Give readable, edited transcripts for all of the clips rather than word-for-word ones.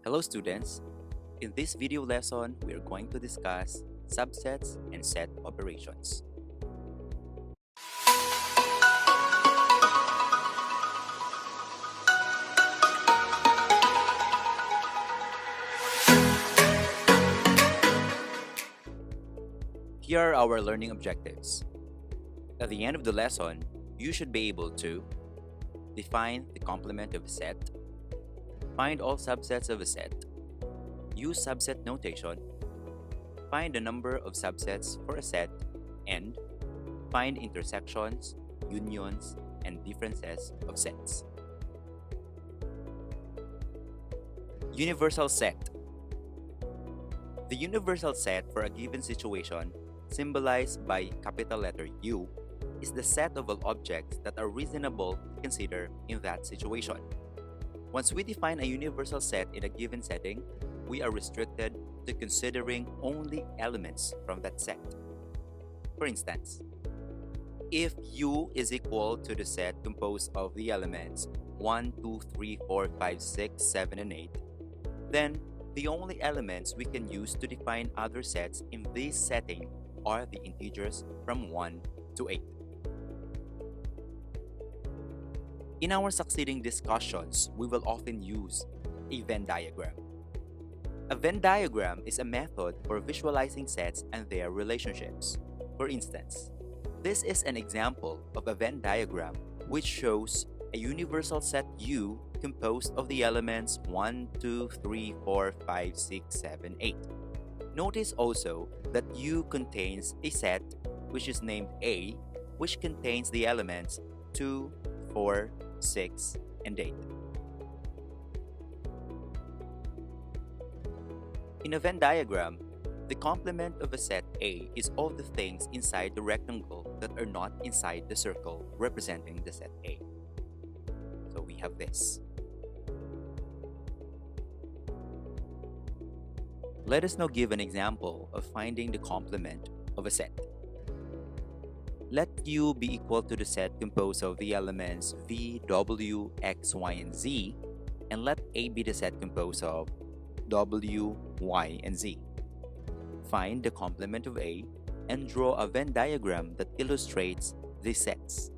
Hello students, in this video lesson, we are going to discuss subsets and set operations. Here are our learning objectives. At the end of the lesson, you should be able to define the complement of a set, find all subsets of a set, use subset notation, find the number of subsets for a set, and find intersections, unions, and differences of sets. Universal set. The universal set for a given situation, symbolized by capital letter U, is the set of all objects that are reasonable to consider in that situation. Once we define a universal set in a given setting, we are restricted to considering only elements from that set. For instance, if U is equal to the set composed of the elements 1, 2, 3, 4, 5, 6, 7, and 8, then the only elements we can use to define other sets in this setting are the integers from 1 to 8. In our succeeding discussions, we will often use a Venn diagram. A Venn diagram is a method for visualizing sets and their relationships. For instance, this is an example of a Venn diagram which shows a universal set U composed of the elements 1, 2, 3, 4, 5, 6, 7, 8. Notice also that U contains a set which is named A, which contains the elements 2, 4, 6, and 8. In a Venn diagram, the complement of a set A is all the things inside the rectangle that are not inside the circle representing the set A. So we have this. Let us now give an example of finding the complement of a set. Let U be equal to the set composed of the elements V, W, X, Y, and Z, and let A be the set composed of W, Y, and Z. Find the complement of A and draw a Venn diagram that illustrates these sets.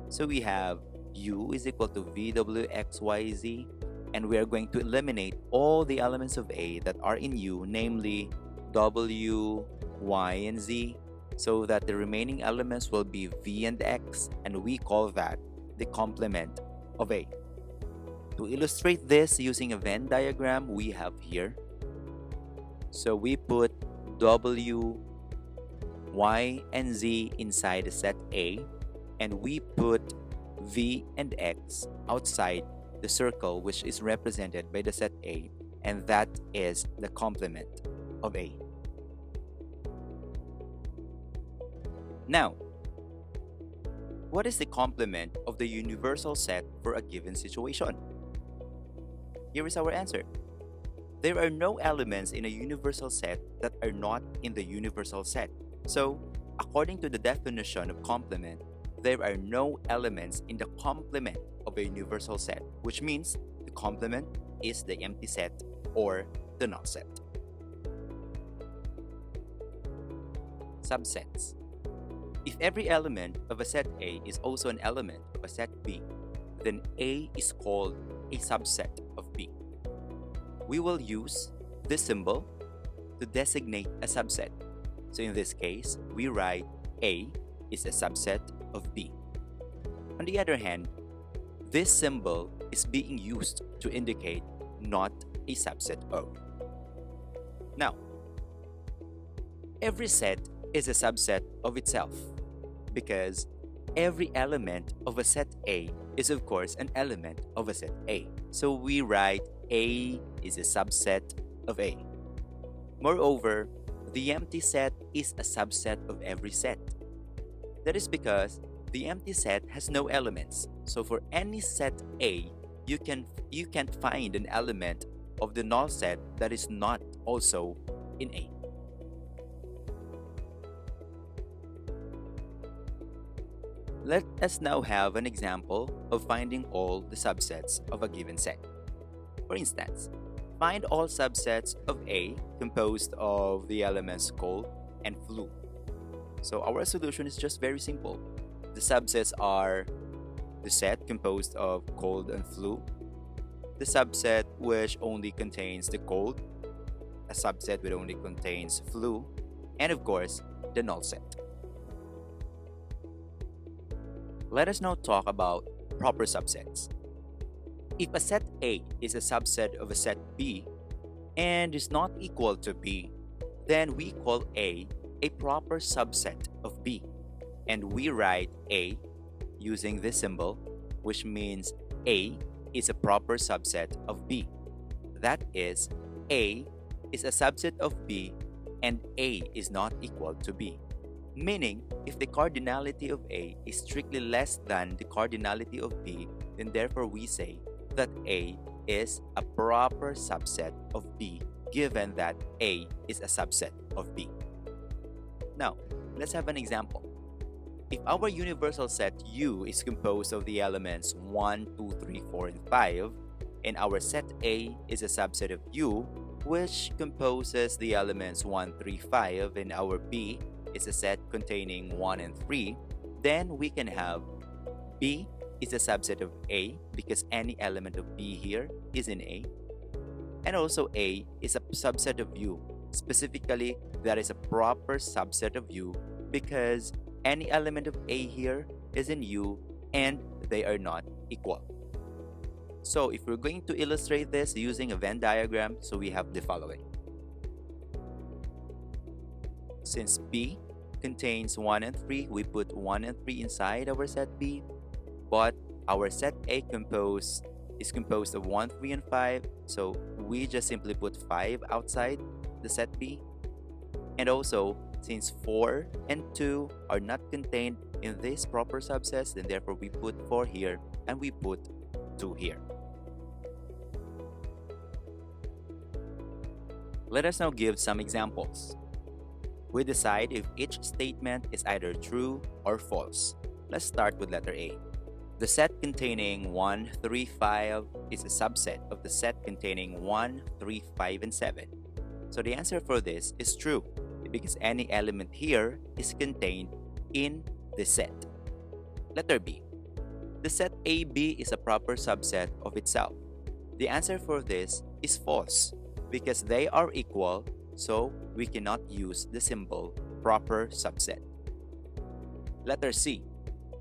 So we have U is equal to V, W, X, Y, Z, and we are going to eliminate all the elements of A that are in U, namely W, Y, and Z, so that the remaining elements will be V and X, and we call that the complement of A. To illustrate this using a Venn diagram we have here, so we put W, Y, and Z inside the set A, and we put V and X outside the circle which is represented by the set A, and that is the complement of A. Now, what is the complement of the universal set for a given situation? Here is our answer. There are no elements in a universal set that are not in the universal set. So, according to the definition of complement, there are no elements in the complement of a universal set, which means the complement is the empty set or the null set. Subsets. If every element of a set A is also an element of a set B, then A is called a subset of B. We will use this symbol to designate a subset. So in this case, we write A is a subset of B. On the other hand, this symbol is being used to indicate not a subset of. Now, every set is a subset of itself because every element of a set A is of course an element of a set A. So we write A is a subset of A. Moreover, the empty set is a subset of every set. That is because the empty set has no elements. So for any set A, you can't find an element of the null set that is not also in A. Let us now have an example of finding all the subsets of a given set. For instance, Find all subsets of A composed of the elements cold and flu. So our solution is just very simple. The subsets are the set composed of cold and flu, the subset which only contains the cold, a subset which only contains flu, and of course, the null set. Let us now talk about proper subsets. If a set A is a subset of a set B and is not equal to B, then we call A proper subset of B. And we write A using this symbol, which means A is a proper subset of B. That is, A is a subset of B and A is not equal to B. Meaning, if the cardinality of A is strictly less than the cardinality of B, then therefore we say that A is a proper subset of B, given that A is a subset of B. Now, let's have an example. If our universal set U is composed of the elements 1, 2, 3, 4, and 5, and our set A is a subset of U, which composes the elements 1, 3, 5, and our B is a set containing 1 and 3, then we can have B is a subset of A because any element of B here is in A, and also A is a subset of U. Specifically, that is a proper subset of U because any element of A here is in U and they are not equal. So if we're going to illustrate this using a Venn diagram, so we have the following. Since B contains 1 and 3, we put 1 and 3 inside our set B, but our set A is composed of 1, 3, and 5, so we just simply put 5 outside the set B. And also, since 4 and 2 are not contained in this proper subsets, then therefore we put 4 here and we put 2 here. Let us now give some examples. We decide if each statement is either true or false. Let's start with letter A. The set containing 1, 3, 5 is a subset of the set containing 1, 3, 5, and 7. So the answer for this is true because any element here is contained in the set. Letter B. The set AB is a proper subset of itself. The answer for this is false because they are equal, so we cannot use the symbol proper subset. Letter C.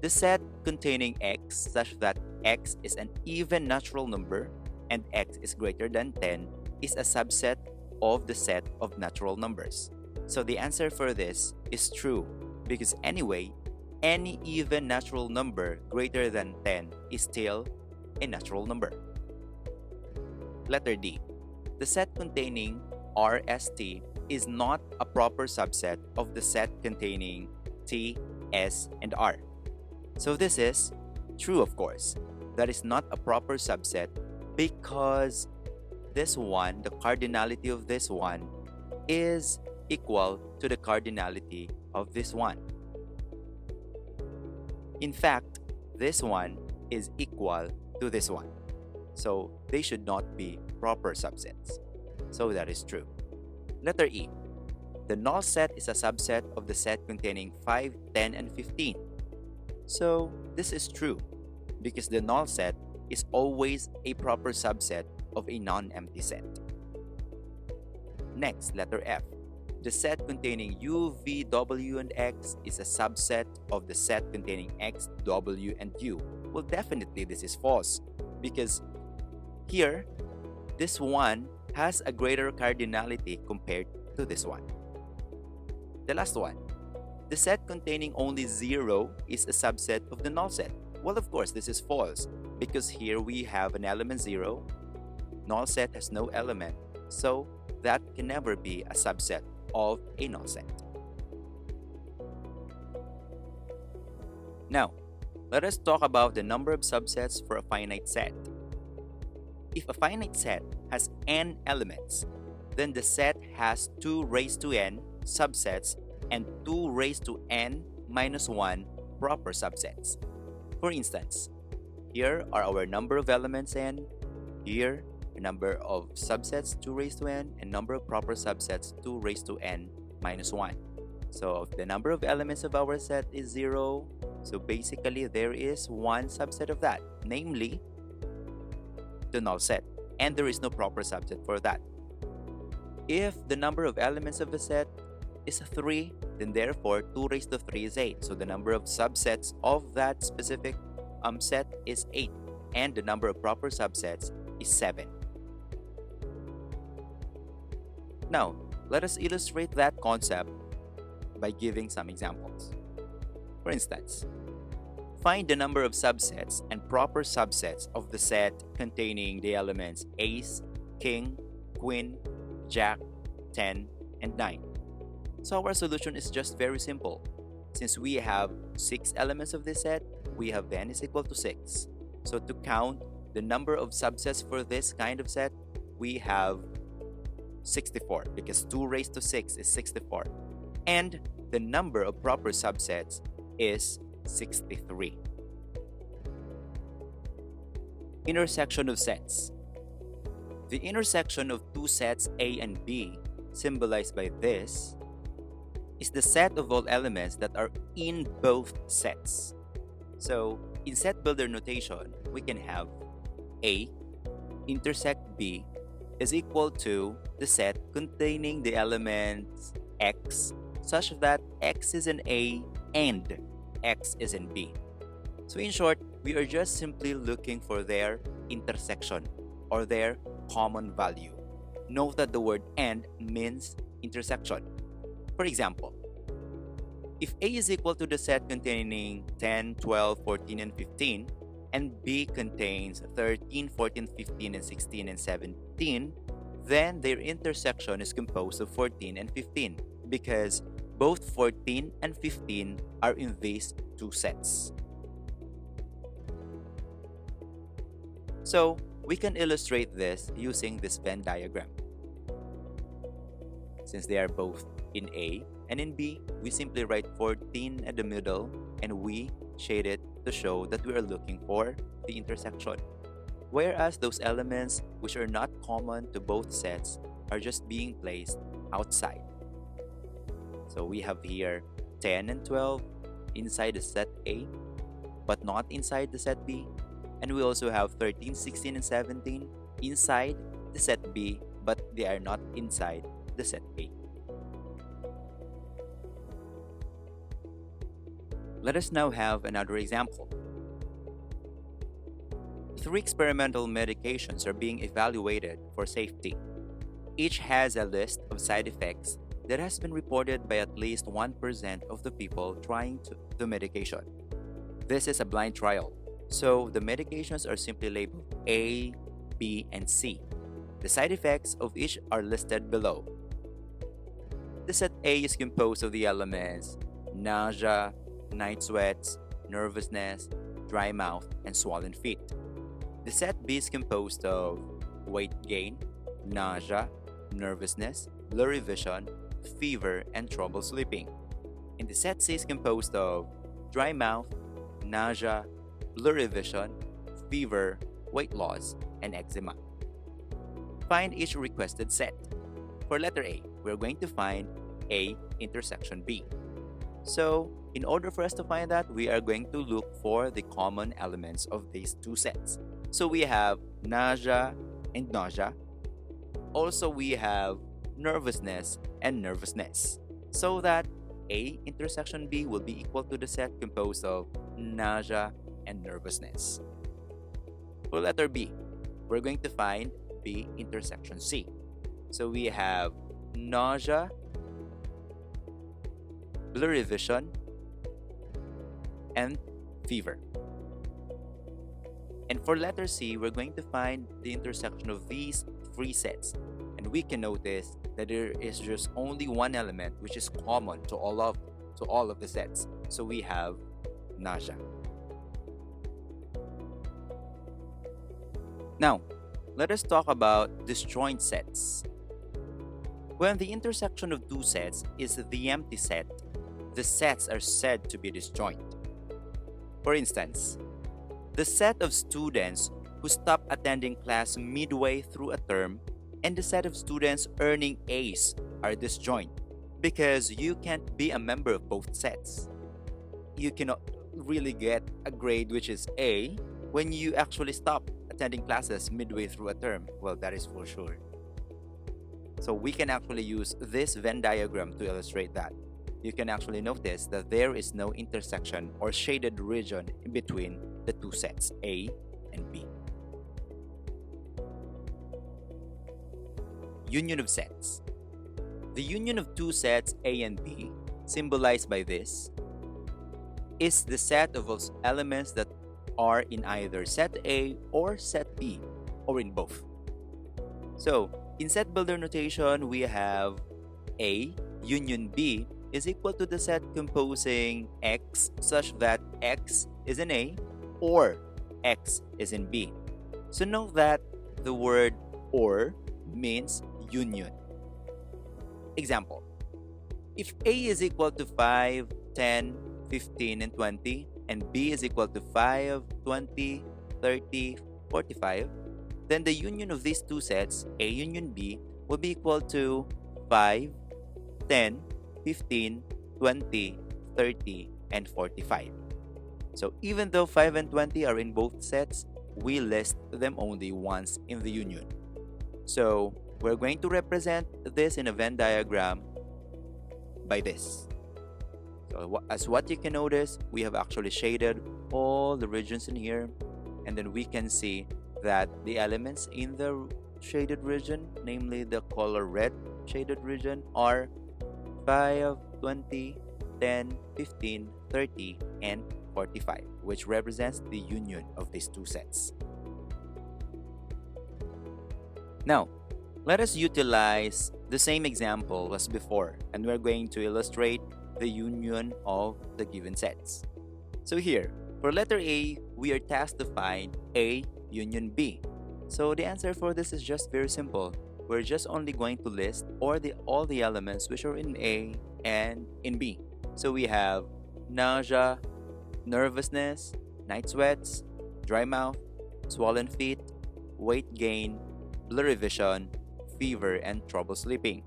The set containing x such that x is an even natural number and x is greater than 10 is a subset of the set of natural numbers. So the answer for this is true because anyway, any even natural number greater than 10 is still a natural number. Letter D. The set containing RST is not a proper subset of the set containing T, S, and R. So this is true, of course. That is not a proper subset because this one, the cardinality of this one, is equal to the cardinality of this one. In fact, this one is equal to this one. So they should not be proper subsets. So that is true. Letter E. The null set is a subset of the set containing 5, 10, and 15. So this is true because the null set is always a proper subset of a non-empty set. Next, letter F. The set containing U, V, W, and X is a subset of the set containing X, W, and U. Well, definitely this is false because here, this one has a greater cardinality compared to this one. The last one. The set containing only 0 is a subset of the null set. Well, of course, this is false because here we have an element 0. Null set has no element, so that can never be a subset of a null set. Now, let us talk about the number of subsets for a finite set. If a finite set has n elements, then the set has 2 raised to n subsets and 2 raised to n minus 1 proper subsets. For instance, here are our number of elements n, here a number of subsets 2 raised to n, and number of proper subsets 2 raised to n minus 1. So if the number of elements of our set is 0, so basically there is one subset of that, namely the null set, and there is no proper subset for that. If the number of elements of a set is 3, then therefore 2 raised to 3 is 8. So the number of subsets of that specific set is 8, and the number of proper subsets is 7. Now, let us illustrate that concept by giving some examples. For instance, find the number of subsets and proper subsets of the set containing the elements ace, king, queen, jack, 10, and 9. So our solution is just very simple. Since we have 6 elements of this set, we have n is equal to 6. So to count the number of subsets for this kind of set, we have 64, because 2 raised to 6 is 64. And the number of proper subsets is 63. Intersection of sets. The intersection of two sets A and B, symbolized by this, is the set of all elements that are in both sets. So, in set builder notation, we can have A intersect B is equal to the set containing the elements X, such that X is in A and X is in B. So in short, we are just simply looking for their intersection or their common value. Note that the word AND means intersection. For example, if A is equal to the set containing 10, 12, 14, and 15, and B contains 13, 14, 15, and 16, and 17, then their intersection is composed of 14 and 15 because both 14 and 15 are in these two sets. So, we can illustrate this using this Venn diagram. Since they are both in A and in B, we simply write 14 at the middle and we shade it to show that we are looking for the intersection. Whereas those elements which are not common to both sets are just being placed outside. So we have here 10 and 12 inside the set A, but not inside the set B. And we also have 13, 16, and 17 inside the set B, but they are not inside the set A. Let us now have another example. 3 experimental medications are being evaluated for safety. Each has a list of side effects that has been reported by at least 1% of the people trying the medication. This is a blind trial, so the medications are simply labeled A, B, and C. The side effects of each are listed below. The set A is composed of the elements nausea, night sweats, nervousness, dry mouth, and swollen feet. The set B is composed of weight gain, nausea, nervousness, blurry vision, fever, and trouble sleeping. And the set C is composed of dry mouth, nausea, blurry vision, fever, weight loss, and eczema. Find each requested set. For letter A, we're going to find A intersection B. So, in order for us to find that, we are going to look for the common elements of these two sets. So we have nausea and nausea. Also, we have nervousness and nervousness. So that A intersection B will be equal to the set composed of nausea and nervousness. For letter B, we're going to find B intersection C. So we have nausea, blurry vision, and fever. And for letter C, we're going to find the intersection of these 3 sets. And we can notice that there is just only one element which is common to all of the sets. So we have nausea. Now, let us talk about disjoint sets. When the intersection of two sets is the empty set, the sets are said to be disjoint. For instance, the set of students who stop attending class midway through a term, and the set of students earning A's are disjoint because you can't be a member of both sets. You cannot really get a grade which is A when you actually stop attending classes midway through a term. Well, that is for sure. So we can actually use this Venn diagram to illustrate that. You can actually notice that there is no intersection or shaded region in between the two sets, A and B. Union of sets. The union of two sets A and B, symbolized by this, is the set of elements that are in either set A or set B, or in both. So, in set builder notation, we have A union B is equal to the set composing X such that X is in A or X is in B. So note that the word or means union. Example, if A is equal to 5, 10, 15, and 20, and B is equal to 5, 20, 30, 45, then the union of these two sets, A union B, will be equal to 5, 10, 15, 20, 30, and 45. So even though 5 and 20 are in both sets, we list them only once in the union. So we're going to represent this in a Venn diagram by this. So as what you can notice, we have actually shaded all the regions in here, and then we can see that the elements in the shaded region, namely the color red shaded region, are 5, 20, 10, 15, 30, and 45, which represents the union of these two sets. Now, let us utilize the same example as before, and we're going to illustrate the union of the given sets. So here, for letter A, we are tasked to find A union B. So the answer for this is just very simple. We're just only going to list all the elements which are in A and in B. So we have nausea, nervousness, night sweats, dry mouth, swollen feet, weight gain, blurry vision, fever, and trouble sleeping.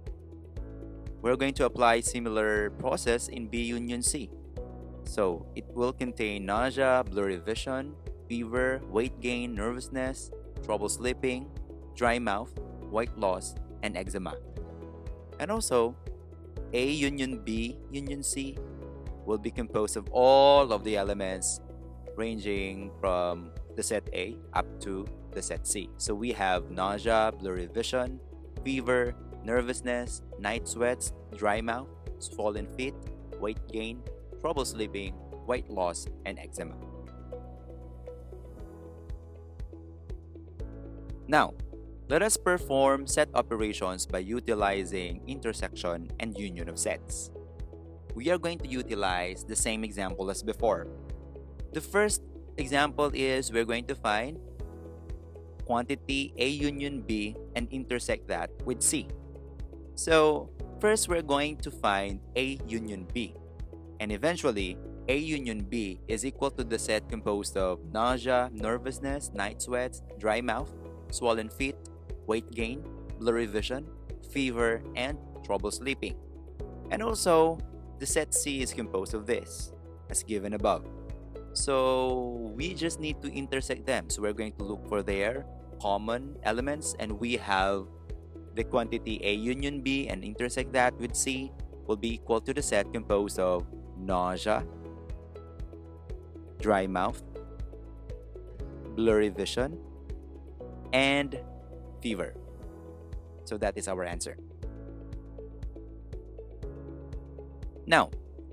We're going to apply similar process in B union C. So it will contain nausea, blurry vision, fever, weight gain, nervousness, trouble sleeping, dry mouth, weight loss, and eczema. And also, A union B union C will be composed of all of the elements ranging from the set A up to the set C. So we have nausea, blurry vision, fever, nervousness, night sweats, dry mouth, swollen feet, weight gain, trouble sleeping, weight loss, and eczema. Now, let us perform set operations by utilizing intersection and union of sets. We are going to utilize the same example as before. The first example is we're going to find quantity A union B and intersect that with C. So first we're going to find A union B, and eventually A union B is equal to the set composed of nausea, nervousness, night sweats, dry mouth, swollen feet, weight gain, blurry vision, fever, and trouble sleeping. And also, the set C is composed of this, as given above. So we just need to intersect them. So we're going to look for their common elements, and we have the quantity A union B, and intersect that with C will be equal to the set composed of nausea, dry mouth, blurry vision, and fever. So that is our answer. Now,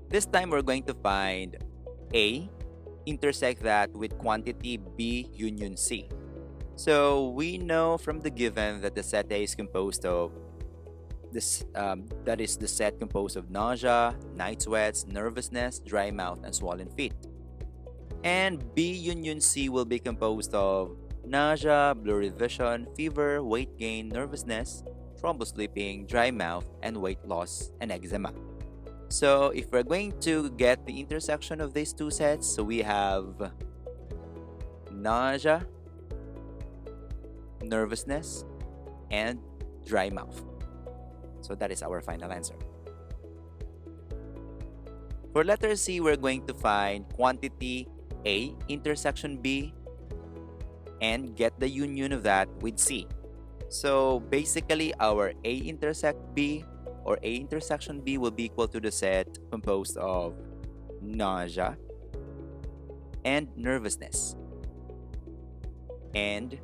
this time we're going to find A, intersect that with quantity B union C. So we know from the given that the set A is composed of this, that is the set composed of nausea, night sweats, nervousness, dry mouth, and swollen feet. And B union C will be composed of nausea, blurry vision, fever, weight gain, nervousness, trouble sleeping, dry mouth, and weight loss, and eczema. So if we're going to get the intersection of these two sets, so we have nausea, nervousness, and dry mouth. So that is our final answer. For letter C, we're going to find quantity A intersection B and get the union of that with C. So basically, our A intersect B or A intersection B will be equal to the set composed of nausea and nervousness. And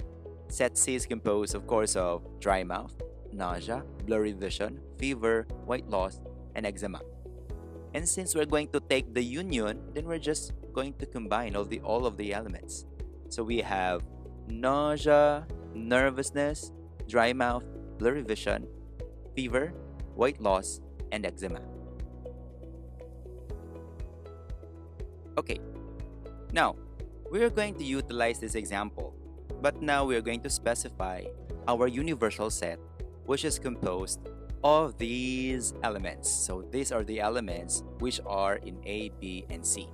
set C is composed, of course, of dry mouth, nausea, blurry vision, fever, weight loss, and eczema. And since we're going to take the union, then we're just going to combine all of the elements. So we have nausea, nervousness, dry mouth, blurry vision, fever, weight loss, and eczema. Okay, now we are going to utilize this example, but now we are going to specify our universal set, which is composed of these elements. So these are the elements which are in A, B, and C.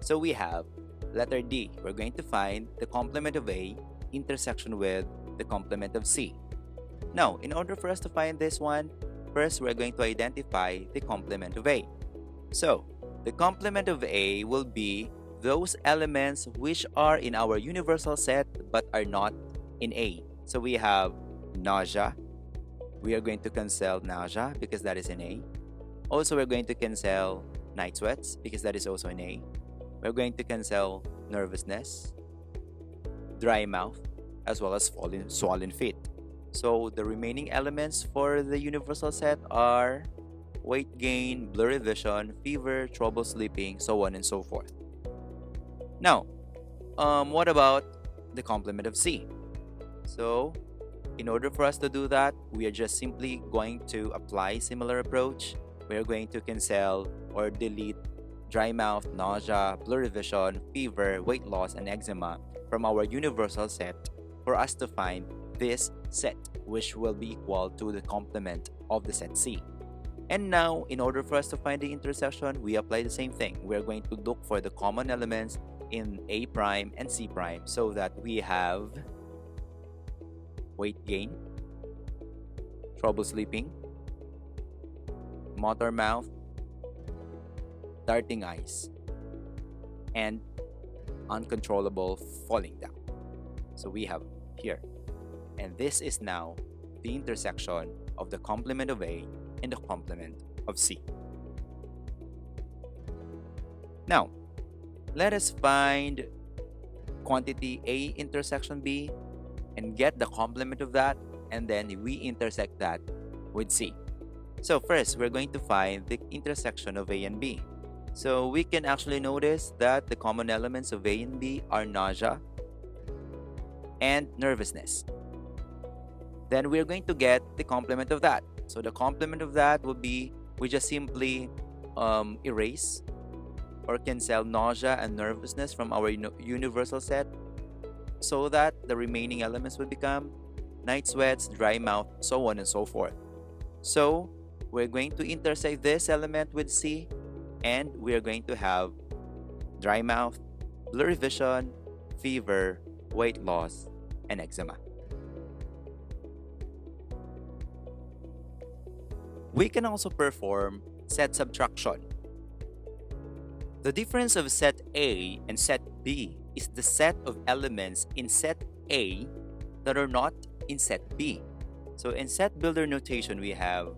So we have letter D. We're going to find the complement of A intersection with the complement of C. Now, in order for us to find this one, first we're going to identify the complement of A. So the complement of A will be those elements which are in our universal set but are not in A. So we have nausea. We are going to cancel nausea because that is in A. Also, we're going to cancel night sweats because that is also in A. We're going to cancel nervousness, dry mouth, as well as swollen feet. So the remaining elements for the universal set are weight gain, blurry vision, fever, trouble sleeping, so on and so forth. Now, what about the complement of C? So in order for us to do that, we are just simply going to apply similar approach. We are going to cancel or delete dry mouth, nausea, blurry vision, fever, weight loss, and eczema from our universal set for us to find this set, which will be equal to the complement of the set C. And now, in order for us to find the intersection, we apply the same thing. We're going to look for the common elements in A prime and C prime so that we have weight gain, trouble sleeping, motor mouth, darting eyes, and uncontrollable falling down. So we have here. And this is now the intersection of the complement of A and the complement of C. Now, let us find quantity A intersection B and get the complement of that, and then we intersect that with C. So first, we're going to find the intersection of A and B. So we can actually notice that the common elements of A and B are nausea and nervousness. Then we're going to get the complement of that. So the complement of that would be, we just simply erase or cancel nausea and nervousness from our universal set so that the remaining elements would become night sweats, dry mouth, so on and so forth. So we're going to intersect this element with C, and we're going to have dry mouth, blurry vision, fever, weight loss, and eczema. We can also perform set subtraction. The difference of set A and set B is the set of elements in set A that are not in set B. So in set builder notation, we have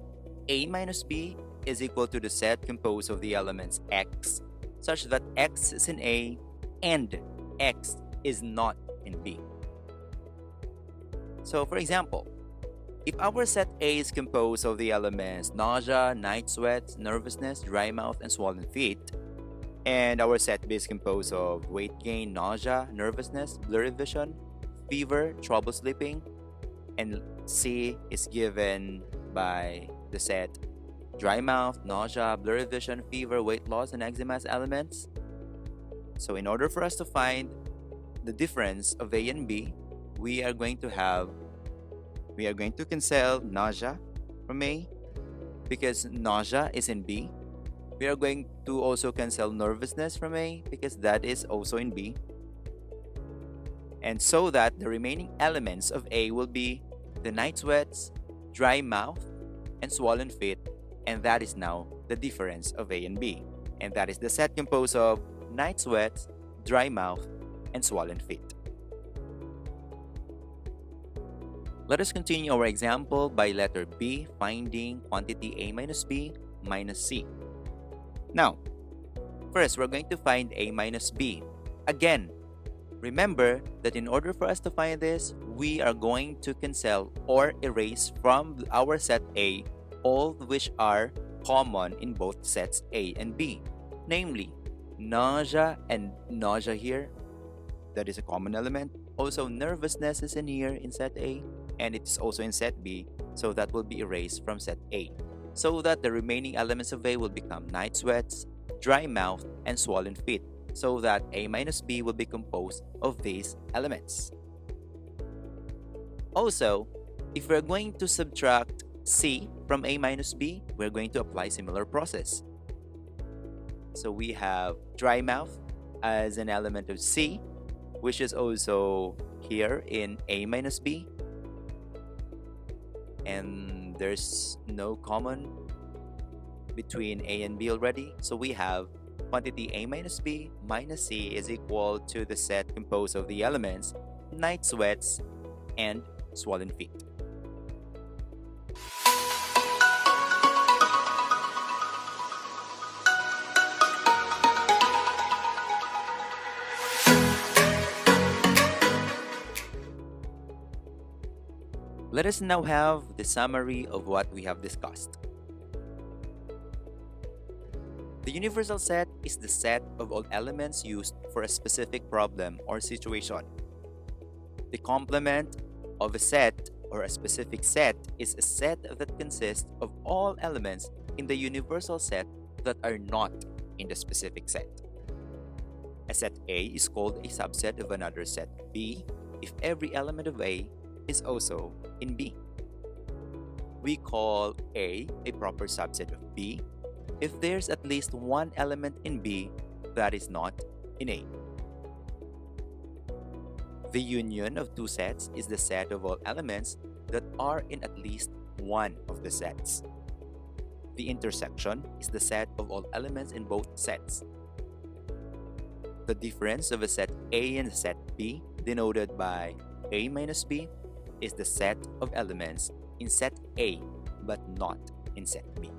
A minus B is equal to the set composed of the elements X, such that X is in A and X is not in B. So for example, if our set A is composed of the elements nausea, night sweats, nervousness, dry mouth, and swollen feet, and our set B is composed of weight gain, nausea, nervousness, blurry vision, fever, trouble sleeping, and C is given by the set dry mouth, nausea, blurry vision, fever, weight loss, and eczema as elements. So in order for us to find the difference of A and B, we are going to cancel nausea from A because nausea is in B. We are going to also cancel nervousness from A because that is also in B. And so that the remaining elements of A will be the night sweats, dry mouth, and swollen feet, and that is now the difference of A and B. And that is the set composed of night sweats, dry mouth, and swollen feet. Let us continue our example by letter B, finding quantity A minus B minus C. Now, first we're going to find A minus B. Again, remember that in order for us to find this, we are going to cancel or erase from our set A all which are common in both sets A and B. Namely, nausea and nausea here, that is a common element. Also, nervousness is in here in set A, and it's also in set B, so that will be erased from set A. So that the remaining elements of A will become night sweats, dry mouth, and swollen feet, so that A minus B will be composed of these elements. Also, if we're going to subtract C from A minus B, we're going to apply similar process. So we have dry mouth as an element of C, which is also here in A minus B. And there's no common between A and B already. So we have quantity A minus B minus C is equal to the set composed of the elements night sweats and swollen feet. Let us now have the summary of what we have discussed. The universal set is the set of all elements used for a specific problem or situation. The complement of a set or a specific set is a set that consists of all elements in the universal set that are not in the specific set. A set A is called a subset of another set B if every element of A is also in B. We call A a proper subset of B if there's at least one element in B that is not in A. The union of two sets is the set of all elements that are in at least one of the sets. The intersection is the set of all elements in both sets. The difference of a set A and a set B, denoted by A minus B, is the set of elements in set A but not in set B.